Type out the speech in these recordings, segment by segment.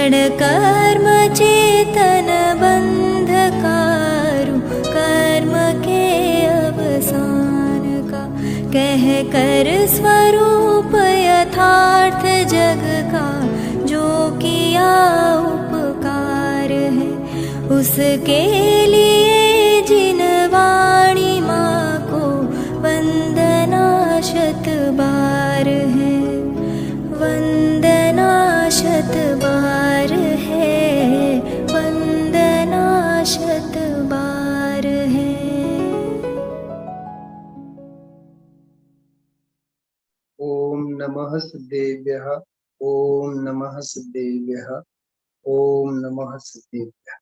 क्षण कर्म चेतन बंधकारु, कर्म के अवसान का कह कर स्वरूप यथार्थ जग का, जो किया उपकार है उसके लिए जिन वाणी माँ को वंदना शत बार है, वंदना शत बार है, वंदना शत बार है। ओम नमः सिद्धेभ्यः, ओम नमः सिद्धेभ्यः, ओम नमः सिद्धेभ्यः।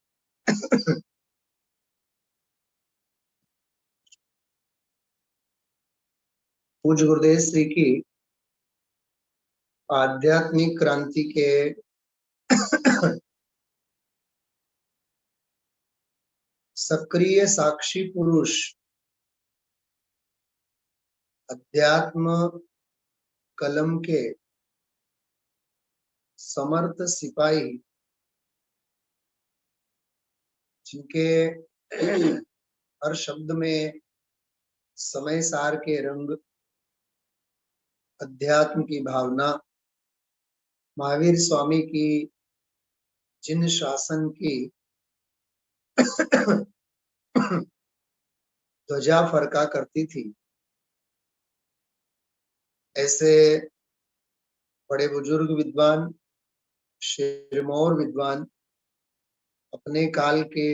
पूज्य गुरुदेव श्री की आध्यात्मिक क्रांति के सक्रिय साक्षी पुरुष, अध्यात्म कलम के समर्थ सिपाही, जिनके हर शब्द में समय सार के रंग, अध्यात्म की भावना, महावीर स्वामी की जिन शासन की ध्वजा फरका करती थी, ऐसे बड़े बुजुर्ग विद्वान, शिरमौर विद्वान, अपने काल के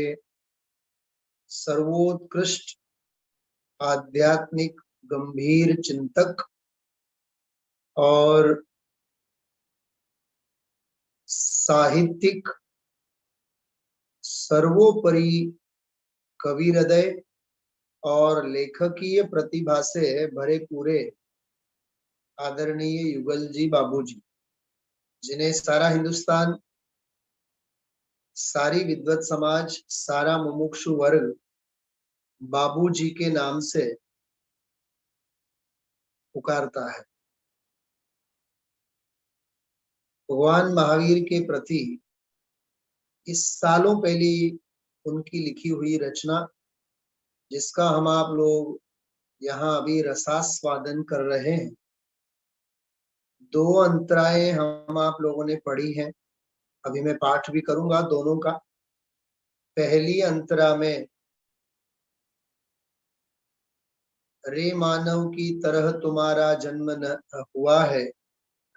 सर्वोत्कृष्ट आध्यात्मिक गंभीर चिंतक और साहित्यिक सर्वोपरि कवि हृदय और लेखकीय प्रतिभा से भरे पूरे आदरणीय युगल जी बाबूजी, जिन्हें सारा हिंदुस्तान, सारी विद्वत समाज, सारा मुमुक्षु वर्ग बाबूजी के नाम से पुकारता है। भगवान महावीर के प्रति इस सालों पहली उनकी लिखी हुई रचना, जिसका हम आप लोग यहाँ अभी रसास्वादन कर रहे हैं, 2 अंतराएं हम आप लोगों ने पढ़ी हैं। अभी मैं पाठ भी करूंगा दोनों का। पहली अंतरा में रे मानव की तरह तुम्हारा जन्म न हुआ है,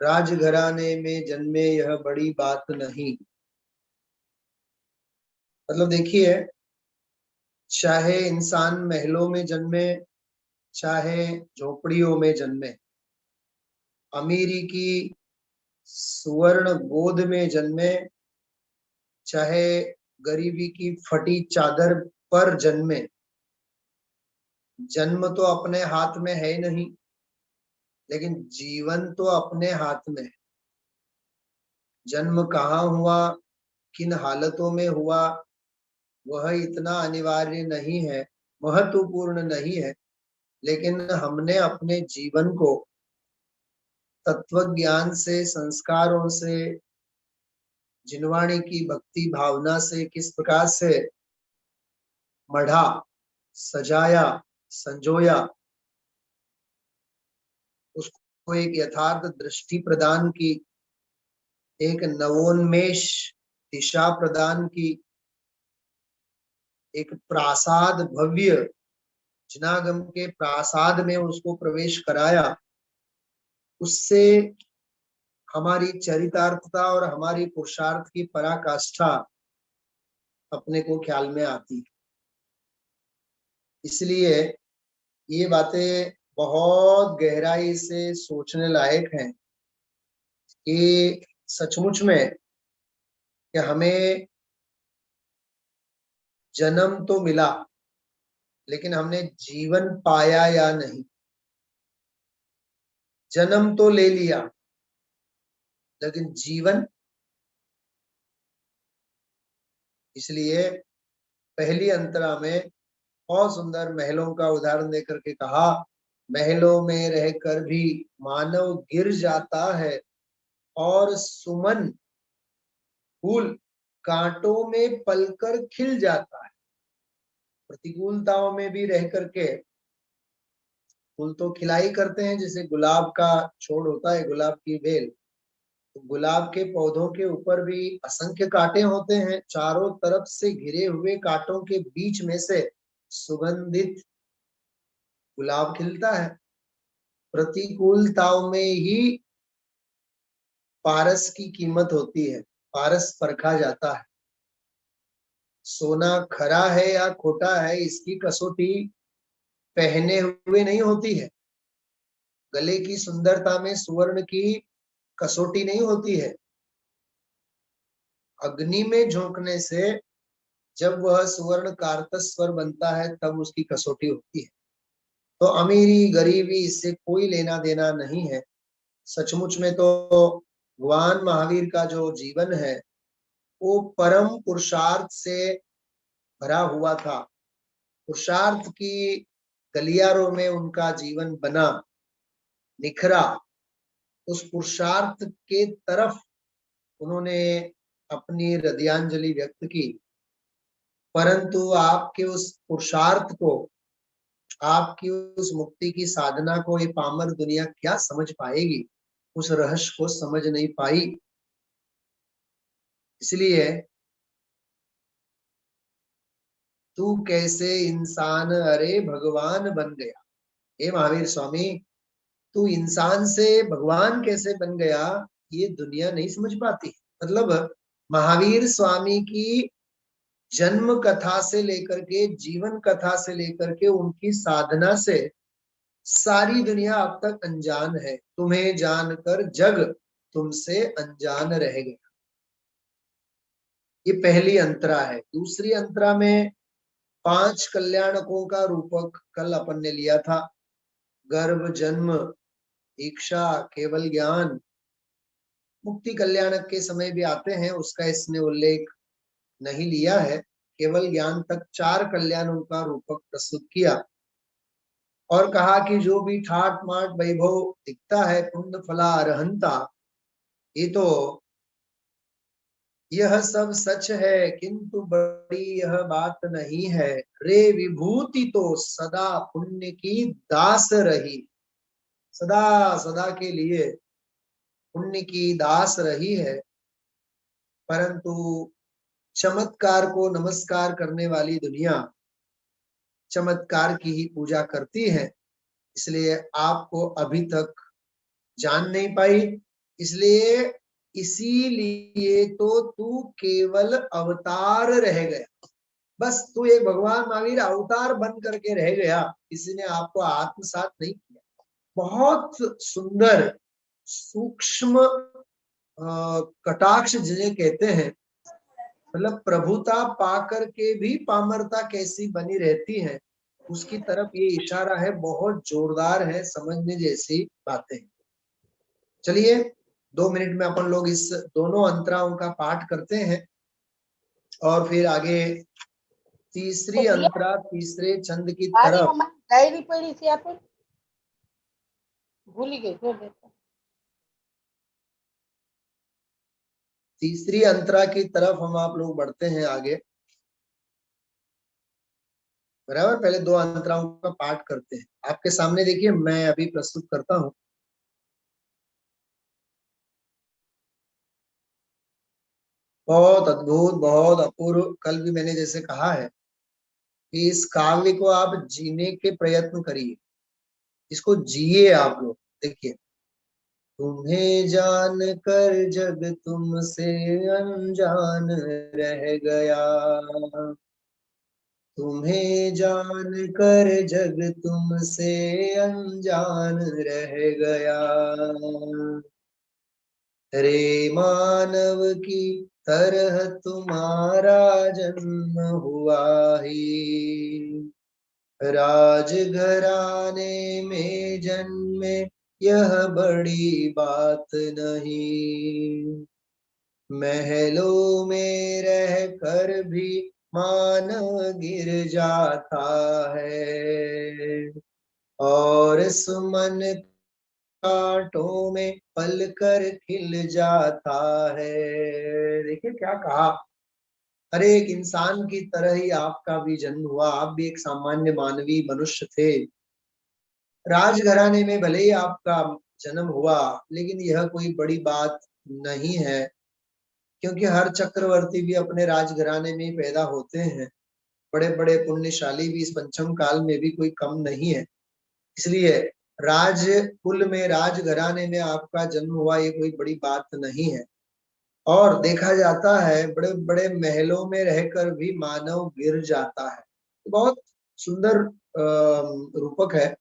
राजघराने में जन्मे यह बड़ी बात नहीं। मतलब देखिए, चाहे इंसान महलों में जन्मे, चाहे झोपड़ियों में जन्मे, अमीरी की सुवर्ण गोद में जन्मे, चाहे गरीबी की फटी चादर पर जन्मे, जन्म तो अपने हाथ में है नहीं, लेकिन जीवन तो अपने हाथ में है। जन्म कहाँ हुआ, किन हालतों में हुआ, वह इतना अनिवार्य नहीं है, महत्वपूर्ण नहीं है, लेकिन हमने अपने जीवन को तत्व ज्ञान से, संस्कारों से, जिनवाणी की भक्ति भावना से किस प्रकार से मढ़ा, सजाया, संजोया, उसको एक यथार्थ दृष्टि प्रदान की, एक नवोन्मेष दिशा प्रदान की, एक प्रासाद भव्य जिनागम के प्रासाद में उसको प्रवेश कराया। उससे हमारी चरितार्थता और हमारी पुरुषार्थ की पराकाष्ठा अपने को ख्याल में आती है। इसलिए ये बातें बहुत गहराई से सोचने लायक हैं कि सचमुच में कि हमें जन्म तो मिला, लेकिन हमने जीवन पाया या नहीं। जन्म तो ले लिया, लेकिन जीवन। इसलिए पहली अंतरा में बहुत सुंदर महलों का उदाहरण देकर के कहा, महलों में रहकर भी मानव गिर जाता है और सुमन फूल कांटों में पलकर खिल जाता है। प्रतिकूलताओं में भी रह करके फूल तो खिलाई करते हैं। जैसे गुलाब का छोड़ होता है, गुलाब की बेल, तो गुलाब के पौधों के ऊपर भी असंख्य कांटे होते हैं। चारों तरफ से घिरे हुए कांटों के बीच में से सुगंधित गुलाब खिलता है। प्रतिकूलताओं में ही पारस की कीमत होती है, पारस परखा जाता है। सोना खरा है या खोटा है, इसकी कसौटी पहने हुए नहीं होती है। गले की सुंदरता में सुवर्ण की कसौटी नहीं होती है। अग्नि में झोंकने से जब वह सुवर्ण कार्तस्वर बनता है तब उसकी कसौटी होती है। तो अमीरी गरीबी इससे कोई लेना देना नहीं है। सचमुच में तो भगवान महावीर का जो जीवन है वो परम पुरुषार्थ से भरा हुआ था। पुरुषार्थ की गलियारों में उनका जीवन बना, निखरा। उस पुरुषार्थ के तरफ उन्होंने अपनी हृदयांजलि व्यक्त की। परंतु आपके उस पुरुषार्थ को, आपकी उस मुक्ति की साधना को ये पामर दुनिया क्या समझ पाएगी, उस रहस्य को समझ नहीं पाई। इसलिए तू कैसे इंसान अरे भगवान बन गया। हे महावीर स्वामी, तू इंसान से भगवान कैसे बन गया, ये दुनिया नहीं समझ पाती। मतलब महावीर स्वामी की जन्म कथा से लेकर के, जीवन कथा से लेकर के, उनकी साधना से सारी दुनिया अब तक अनजान है। तुम्हें जानकर जग तुमसे अनजान रह गया। ये पहली अंतरा है। दूसरी अंतरा में 5 कल्याणकों का रूपक कल अपन ने लिया था। गर्भ, जन्म, दीक्षा, केवल ज्ञान। मुक्ति कल्याणक के समय भी आते हैं, उसका इसने उल्लेख नहीं लिया है। केवल ज्ञान तक 4 कल्याणों का रूपक प्रस्तुत किया और कहा कि जो भी ठाट माट वैभव दिखता है पुण्य फला अरहंता, ये तो यह सब सच है, किंतु बड़ी यह बात नहीं है। रे विभूति तो सदा पुण्य की दास रही, सदा सदा के लिए पुण्य की दास रही है। परंतु चमत्कार को नमस्कार करने वाली दुनिया चमत्कार की ही पूजा करती है, इसलिए आपको अभी तक जान नहीं पाई। इसलिए इसीलिए तो तू केवल अवतार रह गया। बस तू एक भगवान महावीर अवतार बन करके रह गया, किसी ने आपको आत्मसात नहीं किया। बहुत सुंदर सूक्ष्म कटाक्ष जिन्हें कहते हैं, मतलब प्रभुता पाकर के भी पामरता कैसी बनी रहती है, उसकी तरफ ये इशारा है। बहुत जोरदार है, समझने जैसी बातें। चलिए 2 मिनट में अपन लोग इस दोनों अंतराओं का पाठ करते हैं और फिर आगे तीसरी अंतरा, तीसरे छंद की तरफ। डायरी पड़ी थी आप भूल ही गई। तीसरी अंतरा की तरफ हम आप लोग बढ़ते हैं आगे। बराबर, पहले 2 अंतराओं का पाठ करते हैं। आपके सामने देखिए, मैं अभी प्रस्तुत करता हूं। बहुत अद्भुत, बहुत अपूर्व। कल भी मैंने जैसे कहा है कि इस काव्य को आप जीने के प्रयत्न करिए, इसको जिए आप लोग। देखिए, तुम्हें जान कर जग तुमसे अनजान रह गया, तुम्हें जान कर जग तुमसे अनजान रह गया। रे मानव की तरह तुम्हारा जन्म हुआ ही, राजघराने में जन्मे यह बड़ी बात नहीं। महलों में रह कर भी मानव गिर जाता है और सुमन कांटों में पल कर खिल जाता है। देखिए क्या कहा, हर एक इंसान की तरह ही आपका भी जन्म हुआ, आप भी एक सामान्य मानवीय मनुष्य थे। राजघराने में भले ही आपका जन्म हुआ, लेकिन यह कोई बड़ी बात नहीं है, क्योंकि हर चक्रवर्ती भी अपने राजघराने में ही पैदा होते हैं। बड़े बड़े पुण्यशाली भी इस पंचम काल में भी कोई कम नहीं है। इसलिए राज कुल में, राजघराने में आपका जन्म हुआ, ये कोई बड़ी बात नहीं है। और देखा जाता है बड़े बड़े महलों में रहकर भी मानव गिर जाता है। बहुत सुंदर रूपक है।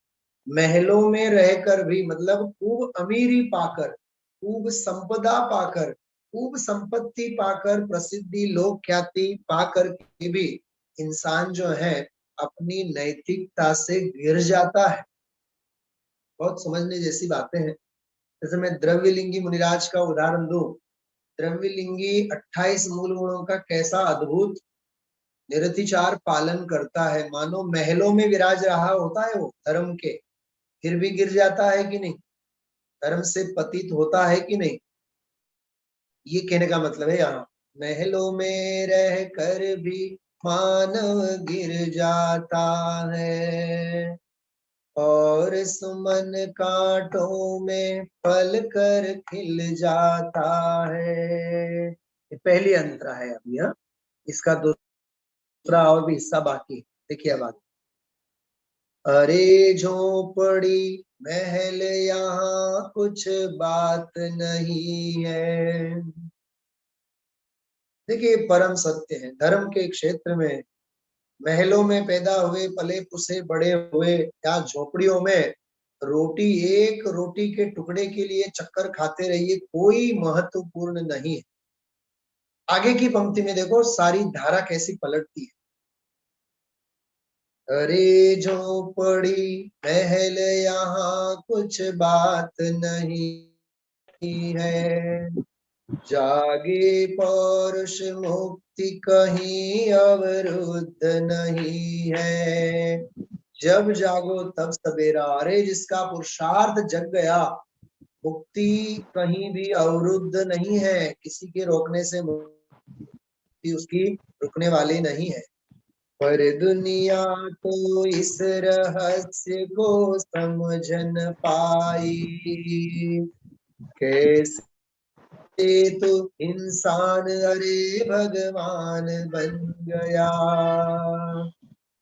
महलों में रहकर भी, मतलब खूब अमीरी पाकर, खूब संपदा पाकर, खूब संपत्ति पाकर, प्रसिद्धि लोक ख्याति पाकर के भी इंसान जो है अपनी नैतिकता से गिर जाता है। बहुत समझने जैसी बातें हैं। जैसे मैं द्रव्यलिंगी मुनिराज का उदाहरण दूं। द्रव्यलिंगी 28 मूल गुणों का कैसा अद्भुत निरतिचार पालन करता है, मानो महलों में विराज रहा होता है वो धर्म के, फिर भी गिर जाता है कि नहीं, धर्म से पतित होता है कि नहीं। ये कहने का मतलब है यहाँ, महलों में रह कर भी मानव गिर जाता है, और सुमन कांटों में पल कर खिल जाता है। ये पहली अंतरा है अभी। हाँ, इसका दूसरा और भी हिस्सा बाकी है। देखिए अब आगे। अरे झोपड़ी महल यहाँ कुछ बात नहीं है। देखिए परम सत्य है, धर्म के क्षेत्र में महलों में पैदा हुए, पले पुसे बड़े हुए, या झोपड़ियों में रोटी, एक रोटी के टुकड़े के लिए चक्कर खाते रहिए, कोई महत्वपूर्ण नहीं है। आगे की पंक्ति में देखो सारी धारा कैसी पलटती है। अरे झोपड़ी महल यहाँ कुछ बात नहीं है, जागे पौरुष मुक्ति कहीं अवरुद्ध नहीं है। जब जागो तब सवेरा। अरे जिसका पुरुषार्थ जग गया, मुक्ति कहीं भी अवरुद्ध नहीं है, किसी के रोकने से मुक्ति उसकी रुकने वाली नहीं है। पर दुनिया तो इस रहस्य को समझ न पाई, कैसे तो इंसान अरे भगवान बन गया,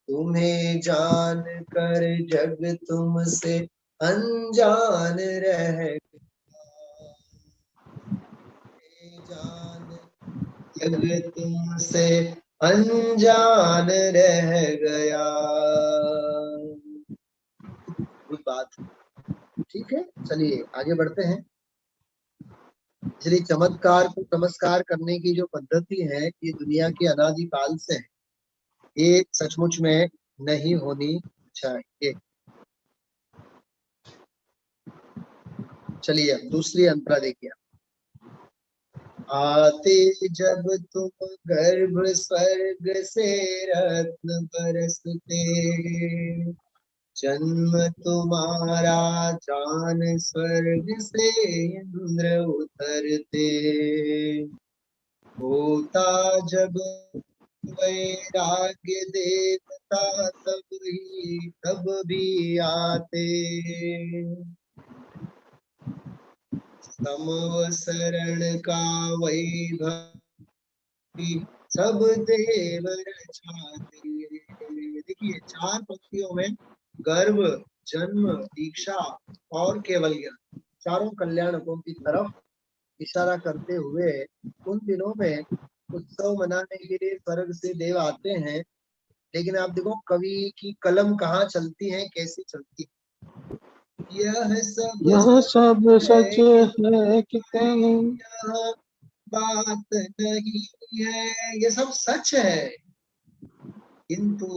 तुम्हें जान कर जग तुमसे अनजान रह गया, जान जग तुमसे अनजान रह गया। कोई बात, ठीक है, चलिए आगे बढ़ते हैं। इसलिए चमत्कार को चमत्कार करने की जो पद्धति है, ये दुनिया के अनादिकाल से है, ये सचमुच में नहीं होनी चाहिए। चलिए अब दूसरी अंतरा देखिए। आते जब तुम गर्भ स्वर्ग से रत्न बरसते, जन्म तुम्हारा जान स्वर्ग से इंद्र उतरते, होता जब वैराग्य देवता तब भी आते, समव शरण का वैभव सब देव रचाते। देखिए 4 पंक्तियों में गर्भ, जन्म, दीक्षा और केवल ज्ञान, चारों कल्याणकों की तरफ इशारा करते हुए उन दिनों में उत्सव मनाने के लिए स्वर्ग से देव आते हैं। लेकिन आप देखो कवि की कलम कहाँ चलती है, कैसी चलती है। यह सब सच है कि नहीं, बात नहीं है। ये सब सच है, किंतु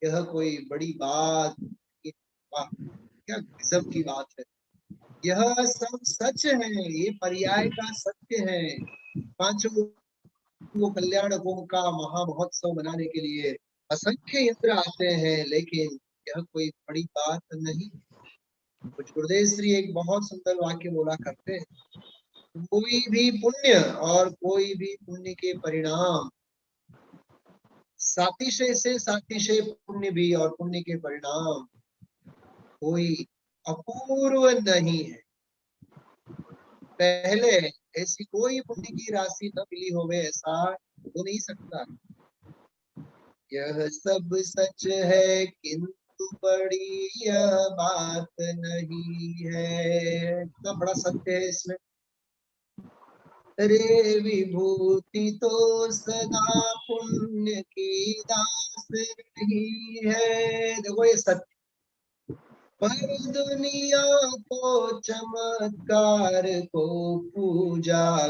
यह कोई बड़ी बात, क्या गजब की बात है। यह सब सच है, ये पर्याय का सत्य है। 5 कल्याणकों का महामहोत्सव मनाने के लिए असंख्य इंद्र आते हैं, लेकिन यह कोई बड़ी बात नहीं। कुछ गुरुदेव श्री एक बहुत सुंदर वाक्य बोला करते हैं, कोई भी पुण्य और कोई भी पुण्य के परिणाम सातिशय से सातिशय पुण्य भी और पुण्य के परिणाम कोई अपूर्व नहीं है। पहले ऐसी कोई पुण्य की राशि न मिली होवे ऐसा हो नहीं सकता। यह सब सच है किंतु बड़ी यह बात नहीं है। इतना बड़ा सत्य है इसमें। रे विभूति तो सदा पुण्य की दास रही है। देखो ये सत्य। पर दुनिया को चमत्कार को पूजा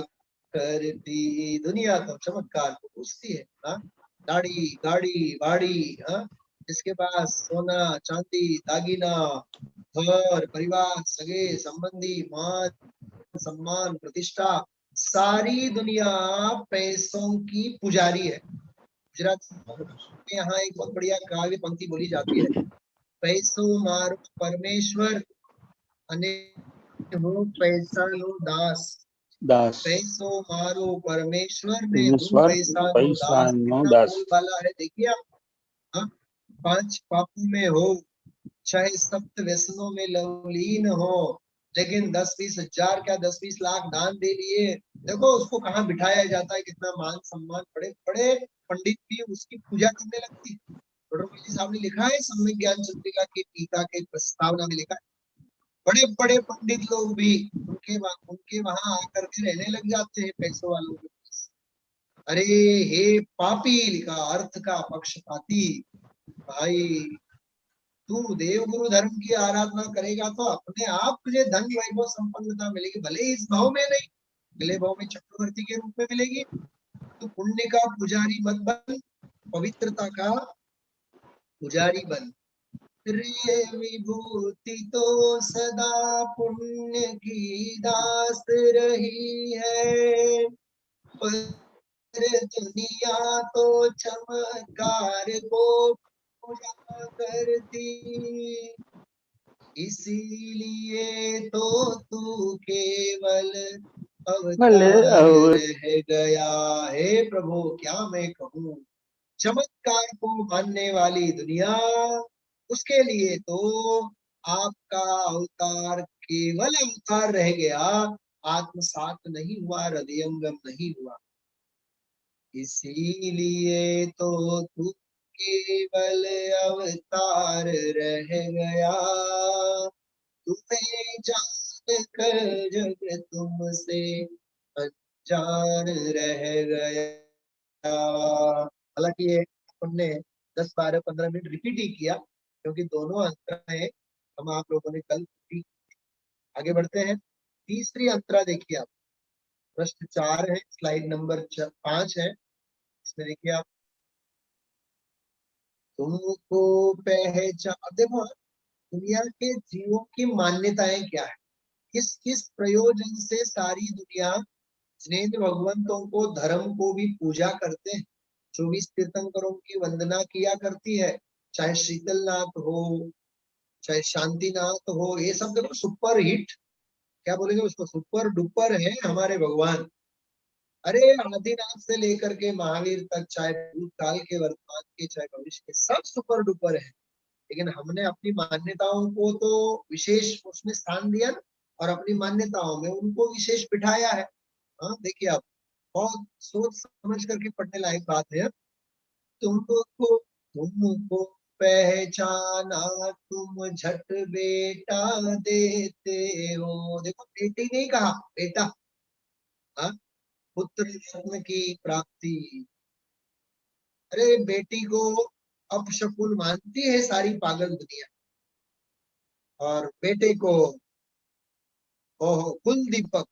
करती, दुनिया तो चमत्कार को पूजती है। हाँ, दाढ़ी गाड़ी बाड़ी, हाँ, जिसके पास सोना चांदी दागीना घर परिवार सगे संबंधी मान सम्मान प्रतिष्ठा, सारी दुनिया पैसों की पुजारी है। गुजरात में यहाँ एक बहुत बढ़िया काव्य पंक्ति बोली जाती है, पैसो मारो परमेश्वर अने हूँ पैसानो दास। दास पैसो मारो परमेश्वर ने हूँ ईश्वर पैसानो पैसा दास। नो कितना दास। बोल वाला है देखिए आप। हाँ, 5 पापों में हो चाहे सप्त व्यसनों में लवलीन हो, लेकिन 10-20 हजार क्या 10-20 लाख दान दे दिए, देखो उसको कहाँ बिठाया जाता है, कितना मान सम्मान। बड़े बड़े पंडित भी उसकी पूजा करने लगती है। जी साहब ने लिखा है सम्यक ज्ञान चंद्रिका की टीका के प्रस्तावना में लिखा है, बड़े बड़े पंडित लोग भी उनके वहां आकर के रहने लग जाते हैं पैसों वालों के पास। अरे हे पापी, लिखा अर्थ का पक्षपाती भाई, तू देव गुरु धर्म की आराधना करेगा तो अपने आप तुझे धन वैभव संपन्नता मिलेगी, भले इस भाव में नहीं, अगले भाव में चक्रवर्ती के रूप में मिलेगी। तो पुण्य का पुजारी मत बन, पवित्रता का पुजारी बन। रे विभूति तो सदा पुण्य की दास रही है, पर दुनिया तो चमत्कार को पूजा करती, इसीलिए तो तू केवल अवतार रह गया। हे प्रभु क्या मैं कहूँ, चमत्कार को मानने वाली दुनिया, उसके लिए तो आपका अवतार केवल अवतार रह गया, आत्मसात नहीं हुआ, हृदयंगम नहीं हुआ। इसीलिए तो तू केवल अवतार रह गया, तुम्हें जान कर जग तुमसे अनजान रह गया। हालांकि ये हमने 10, 12, 15 मिनट रिपीट ही किया, क्योंकि दोनों अंतरा है हम आप लोगों ने कल भी। आगे बढ़ते हैं, तीसरी अंतरा देखिए आप, प्रश्न 4 है, स्लाइड नंबर 5 है। इसमें देखिए आप, तुमको पहचान, देखो दुनिया के जीवों की मान्यताएं क्या है, किस किस प्रयोजन से सारी दुनिया जिनेंद्र भगवंतों को धर्म को भी पूजा करते हैं। 24 तीर्थंकरों की वंदना किया करती है, चाहे शीतलनाथ हो चाहे शांतिनाथ हो, ये सब देखो सुपर हिट, क्या बोलेंगे उसको, सुपर डुपर है हमारे भगवान। अरे आदिनाथ से लेकर के महावीर तक, चाहे भूतकाल के वर्तमान के चाहे भविष्य के, सब सुपर डुपर है। लेकिन हमने अपनी मान्यताओं को तो विशेष उसमें स्थान दिया ना, और अपनी मान्यताओं में उनको विशेष बिठाया है। हाँ देखिए आप, बहुत सोच समझ करके पढ़ने लायक बात है। तुमको पहचाना तुम झट बेटा देते हो, देखो बेटी नहीं कहा, बेटा। हाँ, पुत्र रत्न की प्राप्ति, अरे बेटी को अपशकुन मानती है सारी पागल दुनिया, और बेटे को ओहो कुल दीपक।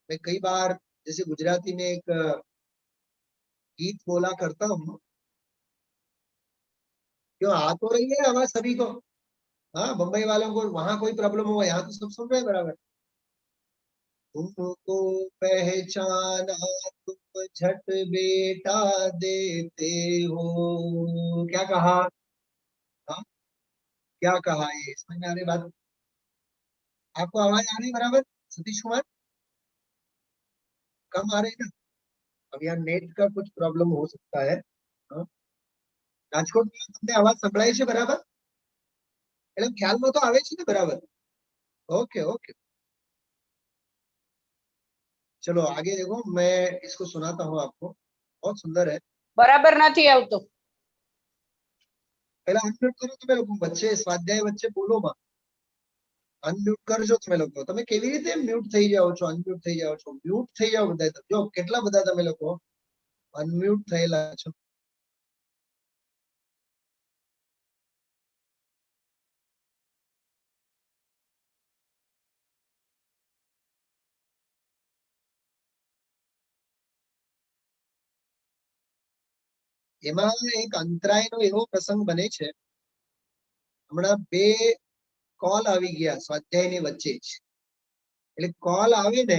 मैं कई बार जैसे गुजराती में एक गीत बोला करता हूँ, क्यों आ तो रही है आवाज सभी को। हाँ, बम्बई वालों को वहां कोई प्रॉब्लम होगा, यहाँ तो सब सुन रहे हैं बराबर। तुमको पहचाना तुम झट बेटा देते हो, क्या कहा। हाँ, क्या कहा, ये समझ में आ रही बात। आपको आवाज आ रही है बराबर? सतीश कुमार कम आ रही है ना? अब यहाँ नेट का कुछ प्रॉब्लम हो सकता है। हाँ? રાજકોટ તમને અવાજ સંભળાય છે બરાબર? એટલે ખ્યાલમાં તો આવે છે ને બરાબર? ओके ओके, चलो आगे देखो, मैं इसको सुनाता हूँ आपको, बहुत सुंदर है। બરાબર નથી આવતો. पहला अनम्यूट करो તમે લોકો, વચ્ચે સ્વાધ્યાય વચ્ચે બોલો માં, અનમ્યુટ કરજો તમે લોકો. તમે કેવી રીતે મ્યુટ થઈ જાઓ છો, અનમ્યુટ થઈ જાઓ છો? મ્યુટ થઈ જાઓ બધા. જો કેટલા બધા તમે લોકો અનમ્યુટ થયેલા છો. એમાં એક અંતરાયનો એવો પ્રસંગ બને છે. હમણાં બે કોલ આવી ગયા સ્વાધ્યાયની વચ્ચે જ. એટલે કોલ આવે ને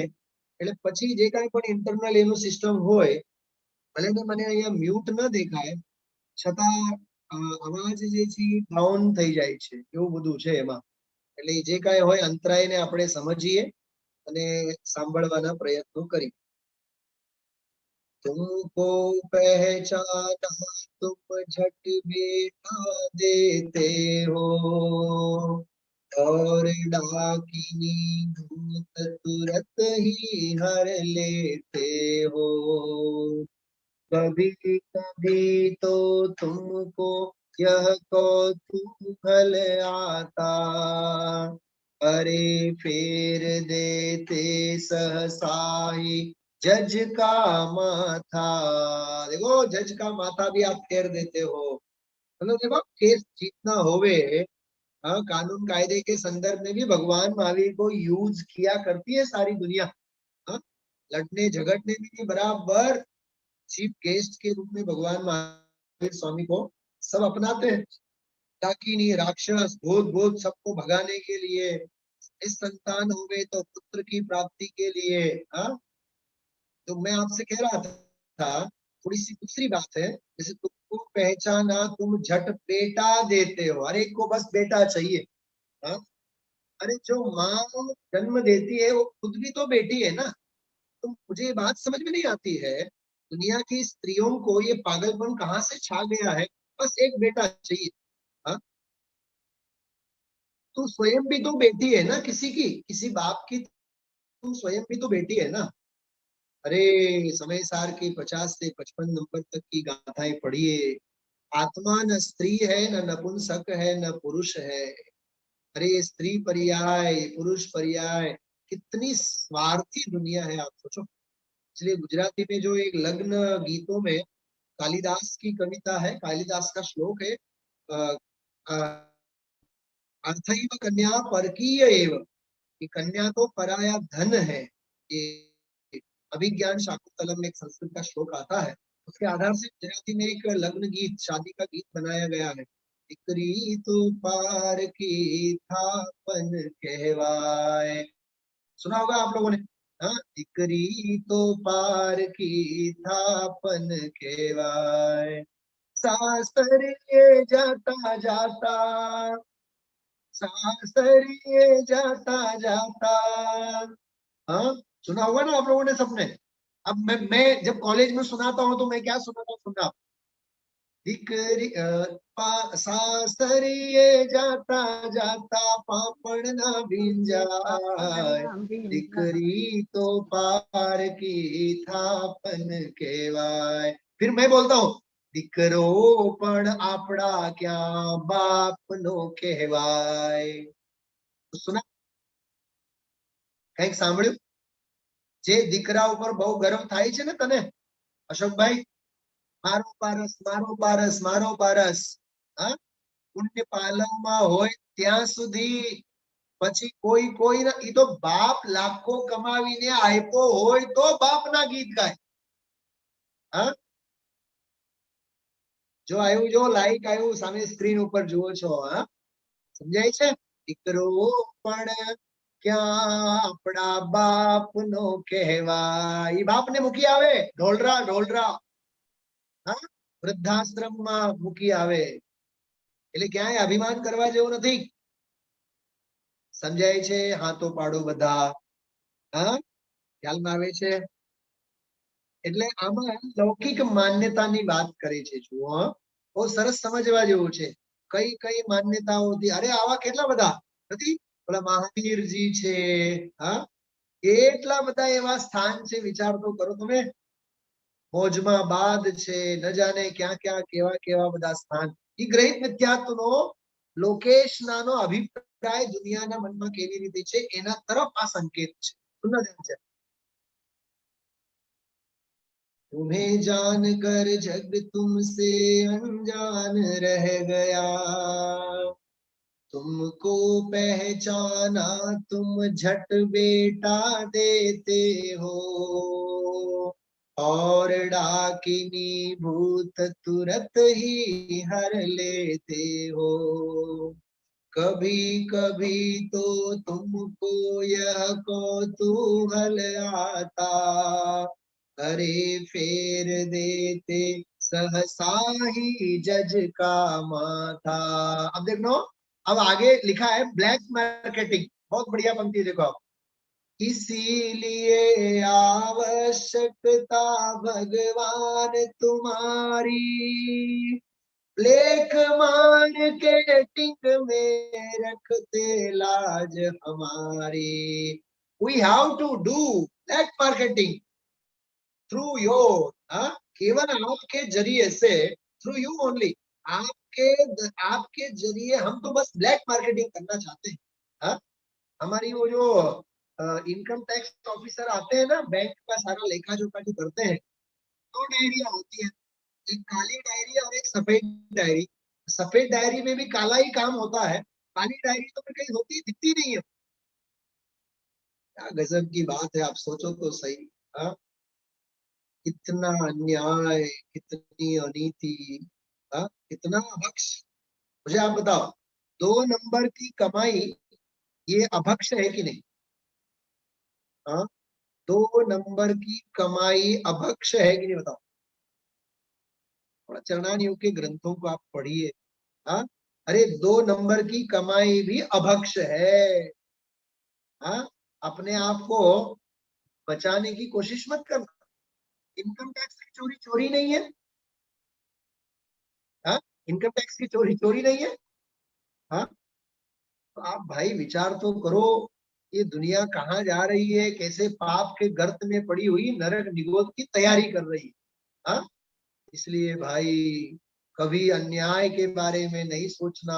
એટલે પછી જે કાંઈ પણ ઇન્ટરનલ એનું સિસ્ટમ હોય, ભલે ને મને અહીંયા મ્યુટ ન દેખાય છતાં અવાજ જે છે ડાઉન થઈ જાય છે, એવું બધું છે એમાં. એટલે જે કાંઈ હોય અંતરાયને આપણે સમજીએ અને સાંભળવાના પ્રયત્નો કરીએ. तुमको पहचाना तुम झट बेटा देते हो, और डाकिनी धूत तुरंत ही हर लेते हो। कभी कभी तो तुमको यह कौतूहल आता, अरे फेर देते सहसा ही जज का माथा। देखो जज का माथा भी आप फेर देते हो। मतलब देखो केस जीतना होवे, हाँ, कानून कायदे के संदर्भ में भी भगवान महावीर को यूज किया करती है सारी दुनिया। हाँ, लड़ने झगड़ने में भी बराबर चीफ गेस्ट के रूप में भगवान महावीर स्वामी को सब अपनाते हैं। डाकिनी, राक्षस, भूत भूत सबको भगाने के लिए, इस संतान होवे तो पुत्र की प्राप्ति के लिए। हाँ, तो मैं आपसे कह रहा था थोड़ी सी दूसरी बात है, जैसे तुमको पहचाना तुम झट बेटा देते हो, हर एक को बस बेटा चाहिए। हाँ, अरे जो माँ जन्म देती है वो खुद भी तो बेटी है ना। तो मुझे ये बात समझ में नहीं आती है, दुनिया की स्त्रियों को ये पागलपन कहाँ से छा गया है, बस एक बेटा चाहिए। हाँ, तू स्वयं भी तो बेटी है ना किसी की, किसी बाप की तुम स्वयं भी तो बेटी है ना। अरे समय सार की 50 से 55 नंबर तक की गाथाएं पढ़िए। आत्मा न स्त्री है, न नपुंसक है, न पुरुष है। अरे स्त्री पर्याय, पुरुष पर्याय, कितनी स्वार्थी दुनिया है, आप सोचो। इसलिए गुजराती में जो एक लग्न गीतों में कालिदास की कविता है, कालिदास का श्लोक है, अर्थैव कन्या परकीय एव, कि कन्या तो पराया धन है। ये अभिज्ञान शाकुंतलम में एक संस्कृत का श्लोक आता है, उसके आधार से गुजराती में एक लग्न गीत, शादी का गीत बनाया गया है। दीकरी तो पार की थापन कहवाए, सुना होगा आप लोगों ने। हाँ, दीकरी तो पार की थापन कहवाए, सासरिये जाता जाता, सासरिये जाता जाता। हाँ, सुना होगा ना आप लोगों ने सबने। अब मैं जब कॉलेज में सुनाता हूँ तो मैं क्या सुनाता हूँ, सुनना। दीकरी सासरिये जाता जाता पापड़ ना भींजाए, दीकरी तो पार की थापन केवाय। फिर मैं बोलता हूँ, दीकरो पण आपड़ा क्या बाप नो कहवाय। तो सुना, कहीं सांभळ्યું? જે દીકરા ઉપર બહુ ગર્વ થાય છે ને તને અશોકભાઈ, મારો પારસ, મારો પારસ, મારો પારસ, હા, પુણ્ય પાલવમાં હોય ત્યાં સુધી, પછી કોઈ કોઈ ઈ તો બાપ લાખો કમાવીને આપ્યો હોય તો બાપના ગીત ગાય। હા, જો આવ્યું, જો લાઈક આવ્યું સામે સ્ક્રીન ઉપર જુઓ છો, હા, સમજાય છે? દીકરો પણ क्या अपना बाप नो कहवाय, बाप ने મૂકી આવે ઢોલરા ઢોલરા, હા, વૃદ્ધાશ્રમ માં મૂકી આવે, એટલે ક્યાંય અભિમાન કરવા જેવું નથી। સમજાય છે? હાથો પાડો બધા. હા, ખ્યાલમાં આવે છે? એટલે આમાં લૌકિક માન્યતાની વાત કરે છે. જુઓ, બહુ સરસ સમજવા જેવું છે. કઈ કઈ માન્યતાઓથી, અરે આવા કેટલા બધા નથી, ઓલા મહાવીરજી છે, હા, એટલા બધા એવા સ્થાન છે. વિચાર તો કરો તમે. મોજમાં બાદ છે, ન જાણે ક્યાં ક્યાં કેવા કેવા બધા સ્થાન. એ ગ્રહિત મિથ્યાત્વનો લોકેશનાનો અભિપ્રાય દુનિયાના મનમાં કેવી રીતે છે એના તરફ આ સંકેત છે. સુંદર છે. तुम्हें जान कर जग तुमसे अनजान रह गया, तुमको पहचाना तुम झट बेटा देते हो, और डाकिनी भूत तुरंत ही हर लेते हो, कभी कभी तो तुमको यह कौतूहल आता, अरे फेर देते सहसा ही जज का माथा। अब देखो, अब आगे लिखा है ब्लैक मार्केटिंग, बहुत बढ़िया पंक्ति देखो आप। इसीलिए आवश्यकता भगवान तुम्हारी, ब्लैक मार्केटिंग में रखते लाज हमारी। We have to do black marketing through your, केवल आपके जरिए से, थ्रू यू ओनली, आपके जरिए हम तो बस ब्लैक मार्केटिंग करना चाहते हैं। हा? हमारी वो जो इनकम टैक्स ऑफिसर आते हैं ना, बैंक का सारा लेखा जोखा जो करते हैं, दो डायरिया होती है, एक काली डायरी और एक सफेद डायरी। सफेद डायरी में भी काला ही काम होता है, काली डायरी तो फिर कहीं होती दिखती नहीं है। क्या गजब की बात है, आप सोचो तो सही। हाँ, कितना अन्याय, कितनी अनीति, हाँ, कितना अभक्ष। मुझे आप बताओ, 2 नंबर की कमाई ये अभक्ष है कि नहीं? हाँ, 2 नंबर की कमाई अभक्ष है कि नहीं, बताओ। थोड़ा चरणानियों के ग्रंथों को आप पढ़िए। हाँ, अरे 2 नंबर की कमाई भी अभक्ष है। हाँ, अपने आप को बचाने की कोशिश मत करना। इनकम टैक्स की चोरी चोरी नहीं है। हाँ, इनकम टैक्स की चोरी चोरी नहीं है। हाँ, तो आप भाई विचार तो करो, ये दुनिया कहाँ जा रही है, कैसे पाप के गर्त में पड़ी हुई नरक निगोद की तैयारी कर रही है। हाँ, इसलिए भाई कभी अन्याय के बारे में नहीं सोचना,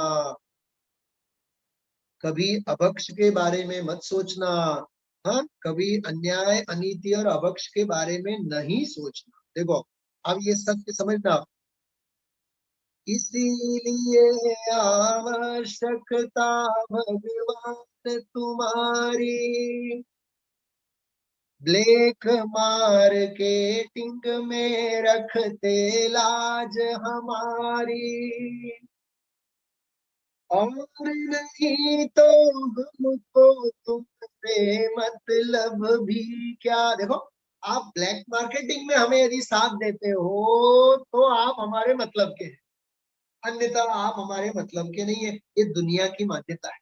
कभी अभक्ष के बारे में मत सोचना। हाँ, कभी अन्याय, अनीति और अभक्ष के बारे में नहीं सोचना। देखो, अब ये सत्य समझना। इसीलिए आवश्यकता भगवान तुम्हारी, ब्लैक मार्केटिंग में रखते लाज हमारी, और नहीं तो हमको तुमसे मतलब भी क्या। देखो, आप ब्लैक मार्केटिंग में हमें यदि साथ देते हो तो आप हमारे मतलब के हैं, अन्यथा आप हमारे मतलब के नहीं है। ये दुनिया की मान्यता है।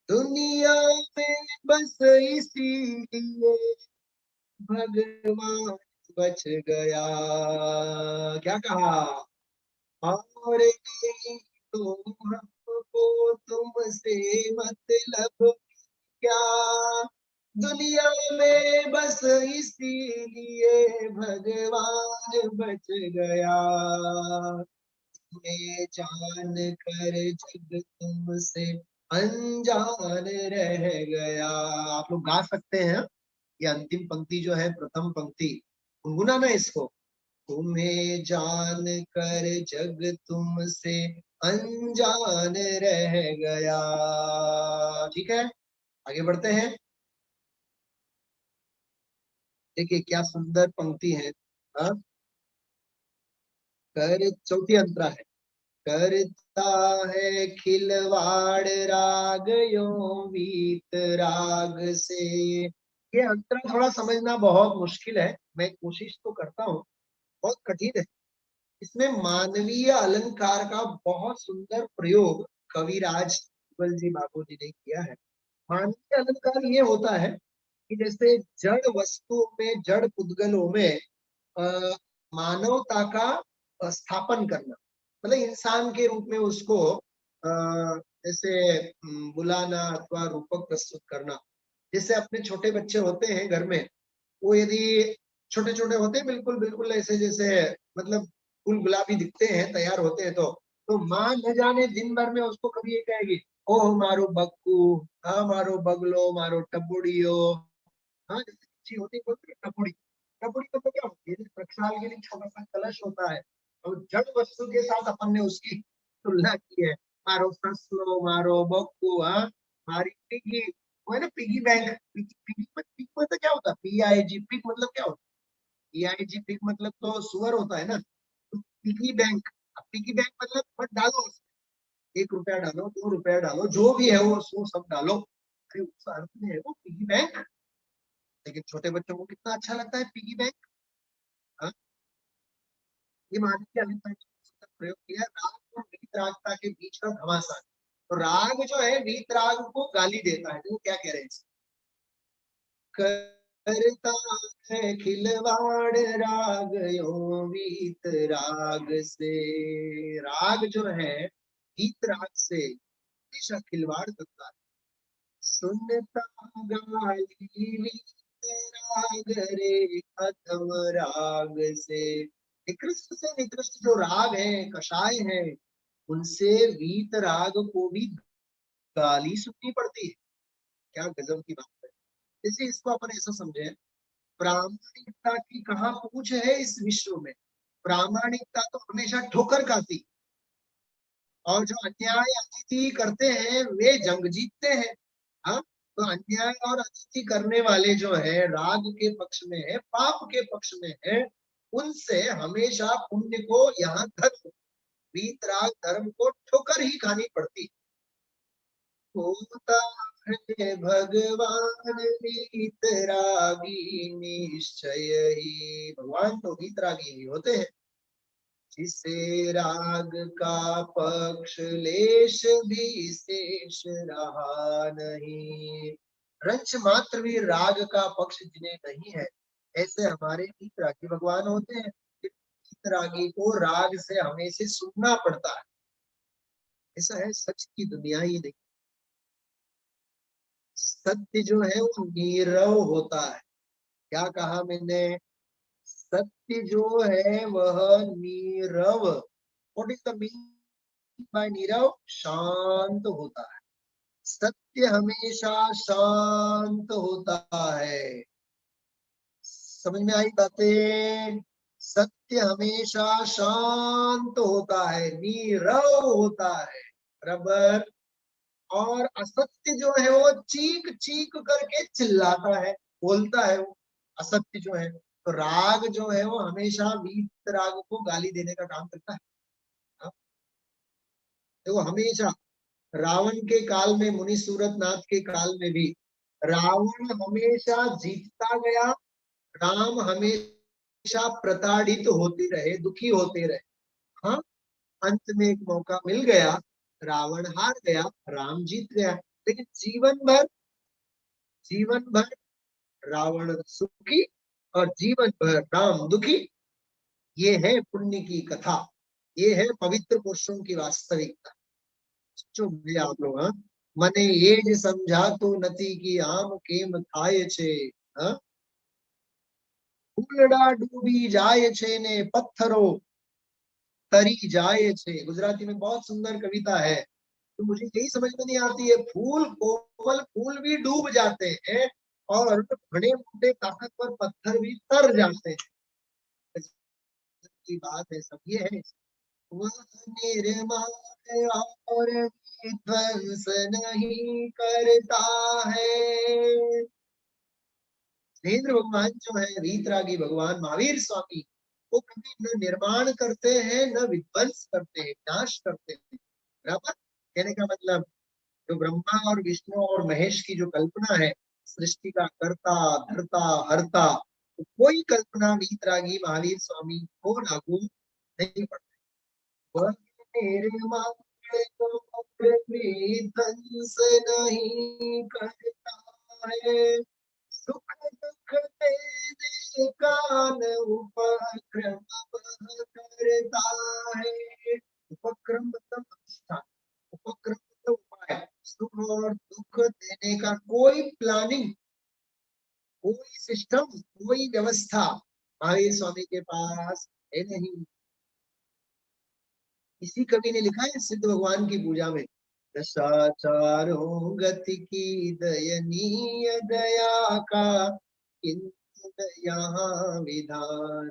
दुनिया में बस इसीलिए भगवान बच गया। क्या कहा? और नहीं तो हमको तुमसे मतलब क्या, दुनिया में बस इसीलिए भगवान बच गया, मैं जान कर जग तुमसे अनजान रह गया। आप लोग गा सकते हैं। ये अंतिम पंक्ति जो है, प्रथम पंक्ति, गुनगुनाना इसको। तुम्हें जान कर जग तुमसे अनजान रह गया। ठीक है, आगे बढ़ते हैं। देखिए क्या सुंदर पंक्ति है। हाँ, कर, चौथी अंतरा है, करता है खिलवाड़ राग यो वीत राग से। ये अंतरा थोड़ा समझना बहुत मुश्किल है, मैं कोशिश तो करता हूँ, बहुत कठिन है। इसमें मानवीय अलंकार का बहुत सुंदर प्रयोग कविराज उज्ज्वल जी बाबू जी ने किया है। मानवीय अलंकार ये होता है कि जैसे जड़ वस्तुओं में, जड़ पुद्गलों में अ, मानवता का स्थापन करना, मतलब इंसान के रूप में उसको जैसे बुलाना अथवा रूपक प्रस्तुत करना। जैसे अपने छोटे बच्चे होते हैं घर में, वो यदि छोटे छोटे होते हैं, बिल्कुल बिल्कुल ऐसे जैसे मतलब फूल गुलाबी दिखते हैं, तैयार होते हैं, तो माँ न जाने दिन भर में उसको कभी ये कहेगी, ओह मारो बक्कू, हाँ मारो बगलो, मारो टबुड़ियो। हाँ जैसे बच्ची होती है बोलती है टबुड़ी। टबुड़ी तो क्या होती है, प्रक्षाल के लिए छोटा सा कलश होता है, और जड़ वस्तु के साथ अपन ने उसकी तुलना की है। मारो फसलो, मारो बक्कू, हाँ मारी पिगी, वो है ना पिगी बैंक। पिगी मतलब क्या होता है, PIG, पिग मतलब क्या होता है, PIG पिग मतलब तो सुअर होता है ना। तो पिगी बैंक, पिगी बैंक मतलब मत डालो उसमें, 1 रुपया डालो, 2 रुपया डालो, जो भी है वो सब डालो, अरे उस अर्थ में है वो पिगी बैंक। लेकिन छोटे बच्चों को कितना अच्छा लगता है पिगी बैंक। हाँ, ये मानवीय अभिप्राय का प्रयोग किया। राग और वीतरागता के बीच का घमासान। तो राग जो है वीतराग को गाली देता है। वो क्या कह रहे हैं, करता है खिलवाड़ राग यो वीत राग से। राग जो है वीत राग से हमेशा खिलवाड़ करता है। सुनता गाली वीत राग रे अधम राग से। निकृष्ट से निकृष्ट जो राग है, कषाय है, उनसे वीत राग को भी गाली सुननी पड़ती है। क्या गजब की बात है। जैसे इसको अपन ऐसा समझे, प्रामाणिकता की कहाँ पूछ है इस विश्व में। प्रामाणिकता तो हमेशा ठोकर खाती, और जो अन्याय अनिति करते हैं वे जंग जीतते हैं। हाँ, तो अन्याय और अनिति करने वाले जो है राग के पक्ष में है, पाप के पक्ष में है, उनसे हमेशा पुण्य को, यहाँ धर्म, वीतराग धर्म को ठोकर ही खानी पड़ती। होता है भगवान वीतरागी निश्चय ही। भगवान तो वीतरागी ही होते हैं। जिसे राग का पक्ष लेश भी शेष रहा नहीं। रंच मात्र भी राग का पक्ष जिन्हें नहीं है, ऐसे हमारे वीतरागी भगवान होते हैं। वीतरागी को राग से हमेशा सुनना पड़ता है। ऐसा है, सच की दुनिया ही नहीं। सत्य जो है वो नीरव होता है। क्या कहा मैंने, सत्य जो है वह Nirav. What is the meaning bye Nirav, शांत होता है। सत्य हमेशा शांत होता है। समझ में आई बातें। सत्य हमेशा शांत होता है, नीरव होता है, बराबर। और असत्य जो है वो चीख चीख करके चिल्लाता है, बोलता है वो असत्य जो है। तो राग जो है वो हमेशा वीत राग को गाली देने का काम करता है। हाँ? तो वो हमेशा, रावण के काल में, मुनि सूरत नाथ के काल में भी रावण हमेशा जीतता गया, राम हमेशा प्रताड़ित होते रहे, दुखी होते रहे। हाँ, अंत में एक मौका मिल गया, रावण हार गया, राम जीत गया। लेकिन जीवन भर रावण सुखी और जीवन भर राम दुखी। ये है पुण्य की कथा, ये है पवित्र पुरुषों की वास्तविकता। जो भैया आप लोग, हाँ, मने ये ज समझा तो नती की आम केम थाय छे। हाँ, फूलड़ा डूबी जाए छे ने पत्थरो तरी जाए छे। गुजराती में बहुत सुंदर कविता है। तो मुझे यही समझ में नहीं आती है, फूल, कोमल फूल भी डूब जाते हैं और बड़े मोटे ताकतवर पत्थर भी तर जाते हैं। की बात है सब ये है। वह निर्माण और विध्वंस नहीं करता है। नरेंद्र भगवान जो है, वीतरागी भगवान महावीर स्वामी, वो कभी न निर्माण करते हैं, न विध्वंस करते हैं, नाश करते हैं। बराबर। कहने का मतलब, जो ब्रह्मा और विष्णु और महेश की जो कल्पना है, सृष्टि का कर्ता धर्ता हरता, तो कोई कल्पना वीतरागी महावीर स्वामी को लागू नहीं पड़ती। वह निर्माण और भी ध्वंस नहीं करता है, सुख दुख देने का न उपक्रम वह करता है। उपक्रम मतलब अनुष्ठान, उपक्रम मतलब उपाय। सुख और दुख देने का कोई प्लानिंग, कोई सिस्टम, कोई व्यवस्था महावीर स्वामी के पास है नहीं। इसी कवि ने लिखा है सिद्ध भगवान की पूजा में, दशाचारों गति की दयनीय दया का किंतु यहाँ विधान,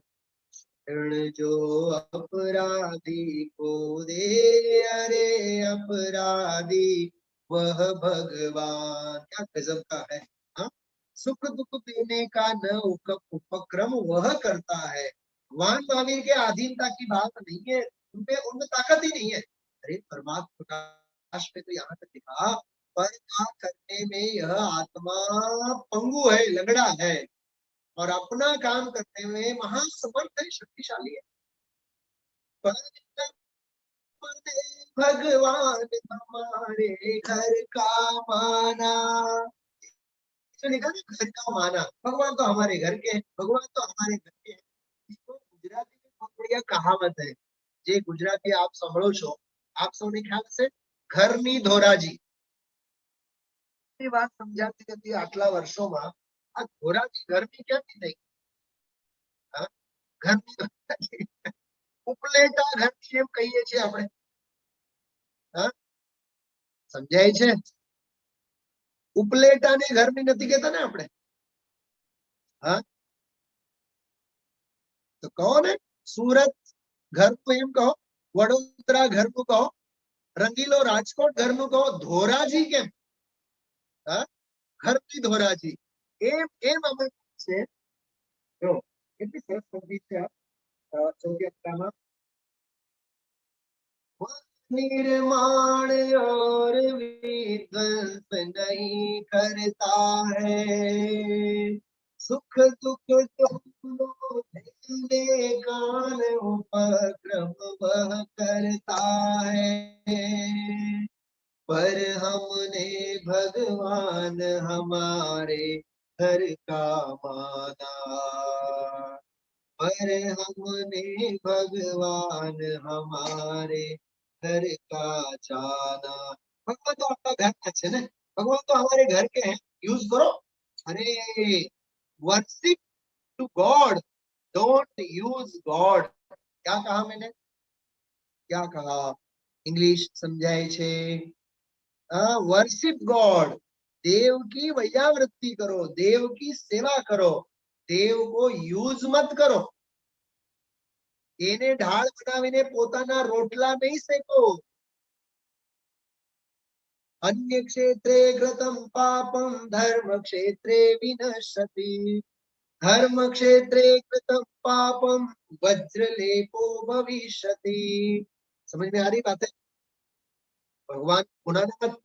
ऋण जो अपराधी को दे, अरे अपराधी वह भगवान। क्या गजब का है। हाँ, सुख दुख देने का न उपक्रम वह करता है। भगवान महावीर के अधीनता की बात नहीं है, उनमें ताकत ही नहीं है। अरे परमात्मा प्रकाश में तो यहाँ तक लिखा, पर क्या करने में यह आत्मा पंगु है, लंगड़ा है, और अपना काम करने में महासमर्थ है, शक्तिशाली है। भगवान हमारे घर का माना, लिखा ना, घर का माना। भगवान तो हमारे घर के हैं, भगवान तो हमारे घर के हैं। इसको गुजराती में बहुत बढ़िया कहावत है, जे गुजराती आप संभळो છો, आप સૌને ખ્યાલ છે, ઘરની ધોરાજી। એ વાત સમજાતી હતી આટલા વર્ષોમાં, આ ધોરાજી ઘરની ક્યાંથી થઈ? હા, ઘરની ધોરાજી, ઉપલેટા ઘરની એમ કહીએ છીએ આપણે। હા, સમજાય છે? ઉપલેટાને ઘરની નથી કહેતા ને આપણે। હા, તો કહો ને, સુરત ઘરનું એમ કહો, વડોદરા ઘરનું કહો, રંગીલો રાજકોટ ઘરનું કહો, ધોરાજી કેમ? હા, ઘરની ધોરાજી એમ એમ અમે છે। જો કેટલી સરસ પંક્તિ છે આ 24 निर्माण और विध्वंस नहीं करता है, सुख दुख दोनों देने का उपक्रम वह करता है। पर हमने भगवान हमारे घर का माना, पर हमने भगवान हमारे घर का जाना। भगवान तो आपका घर अच्छे ना, भगवान तो हमारे घर के हैं, यूज करो। अरे worship to God, don't use God. क्या कहा मैंने, क्या कहा? इंग्लिश समझाए छे, वर्शिप गॉड, देव की वैयावृत्ति करो, देव की सेवा करो, देव को यूज मत करो। એને ઢાળ બનાવીને પોતાના રોટલા નહીં શેકો। अन्य क्षेत्रे कृतं पापं धर्म क्षेत्रे विनश्यति, धर्म क्षेत्रे कृतं पापं वज्रलेपो भविष्यति। समझ में आ रही बात है? भगवान पुनः मत।